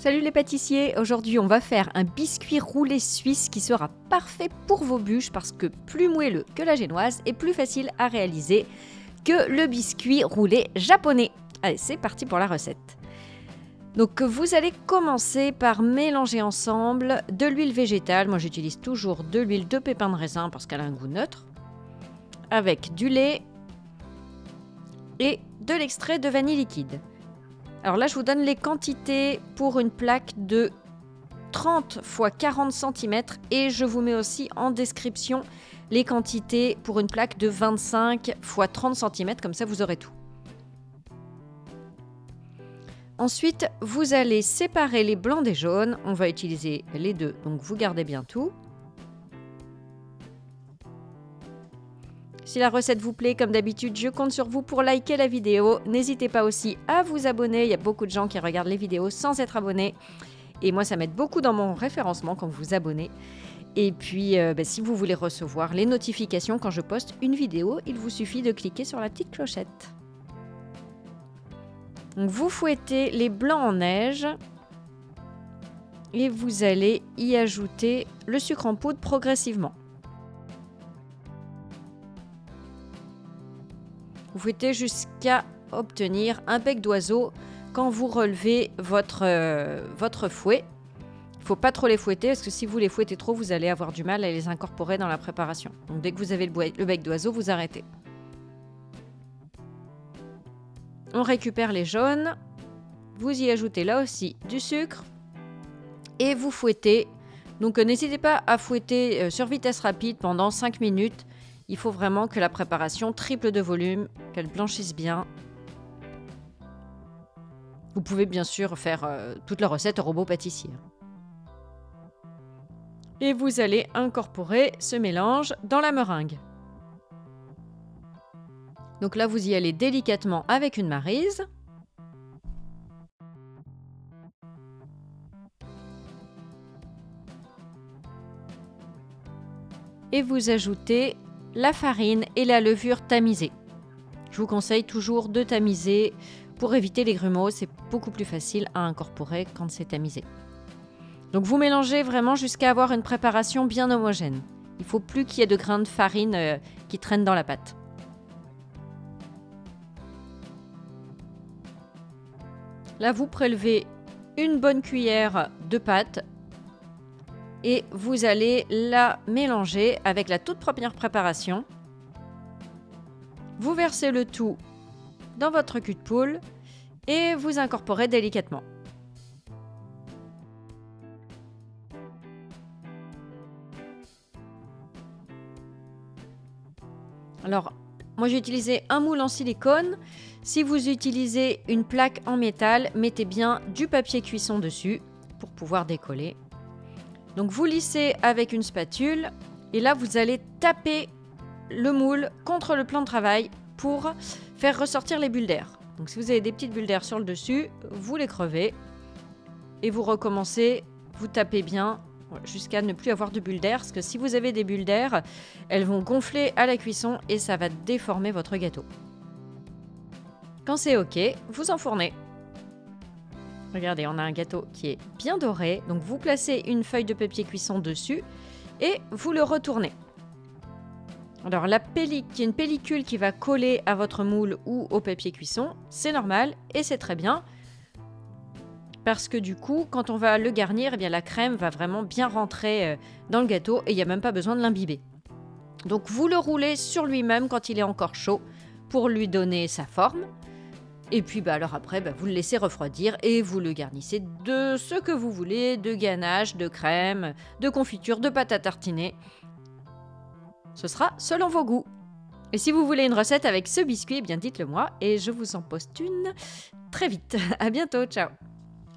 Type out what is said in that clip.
Salut les pâtissiers, aujourd'hui on va faire un biscuit roulé suisse qui sera parfait pour vos bûches parce que plus moelleux que la génoise et plus facile à réaliser que le biscuit roulé japonais. Allez, c'est parti pour la recette. Donc vous allez commencer par mélanger ensemble de l'huile végétale, moi j'utilise toujours de l'huile de pépins de raisin parce qu'elle a un goût neutre, avec du lait et de l'extrait de vanille liquide. Alors là, je vous donne les quantités pour une plaque de 30 x 40 cm et je vous mets aussi en description les quantités pour une plaque de 25 x 30 cm, comme ça vous aurez tout. Ensuite, vous allez séparer les blancs des jaunes. On va utiliser les deux, donc vous gardez bien tout. Si la recette vous plaît, comme d'habitude, je compte sur vous pour liker la vidéo. N'hésitez pas aussi à vous abonner. Il y a beaucoup de gens qui regardent les vidéos sans être abonnés. Et moi, ça m'aide beaucoup dans mon référencement quand vous vous abonnez. Et puis, si vous voulez recevoir les notifications quand je poste une vidéo, il vous suffit de cliquer sur la petite clochette. Donc, vous fouettez les blancs en neige. Et vous allez y ajouter le sucre en poudre progressivement. Vous fouettez jusqu'à obtenir un bec d'oiseau quand vous relevez votre fouet. Il ne faut pas trop les fouetter parce que si vous les fouettez trop, vous allez avoir du mal à les incorporer dans la préparation. Donc dès que vous avez le bec d'oiseau, vous arrêtez. On récupère les jaunes. Vous y ajoutez là aussi du sucre. Et vous fouettez. Donc n'hésitez pas à fouetter sur vitesse rapide pendant 5 minutes. Il faut vraiment que la préparation triple de volume, qu'elle blanchisse bien. Vous pouvez bien sûr faire toute la recette au robot pâtissier. Et vous allez incorporer ce mélange dans la meringue. Donc là, vous y allez délicatement avec une maryse. Et vous ajoutez la farine et la levure tamisée. Je vous conseille toujours de tamiser pour éviter les grumeaux. C'est beaucoup plus facile à incorporer quand c'est tamisé. Donc vous mélangez vraiment jusqu'à avoir une préparation bien homogène. Il ne faut plus qu'il y ait de grains de farine qui traînent dans la pâte. Là, vous prélevez une bonne cuillère de pâte et vous allez la mélanger avec la toute première préparation. Vous versez le tout dans votre cul de poule et vous incorporez délicatement. Alors, moi j'ai utilisé un moule en silicone. Si vous utilisez une plaque en métal, mettez bien du papier cuisson dessus pour pouvoir décoller. Donc vous lissez avec une spatule et là vous allez taper le moule contre le plan de travail pour faire ressortir les bulles d'air. Donc si vous avez des petites bulles d'air sur le dessus, vous les crevez et vous recommencez, vous tapez bien jusqu'à ne plus avoir de bulles d'air parce que si vous avez des bulles d'air, elles vont gonfler à la cuisson et ça va déformer votre gâteau. Quand c'est OK, vous enfournez. Regardez, on a un gâteau qui est bien doré. Donc, vous placez une feuille de papier cuisson dessus et vous le retournez. Alors, il y a une pellicule qui va coller à votre moule ou au papier cuisson. C'est normal et c'est très bien. Parce que du coup, quand on va le garnir, eh bien, la crème va vraiment bien rentrer dans le gâteau et il n'y a même pas besoin de l'imbiber. Donc, vous le roulez sur lui-même quand il est encore chaud pour lui donner sa forme. Et puis alors après, vous le laissez refroidir et vous le garnissez de ce que vous voulez, de ganache, de crème, de confiture, de pâte à tartiner. Ce sera selon vos goûts. Et si vous voulez une recette avec ce biscuit, eh bien dites-le moi et je vous en poste une très vite. À bientôt, ciao!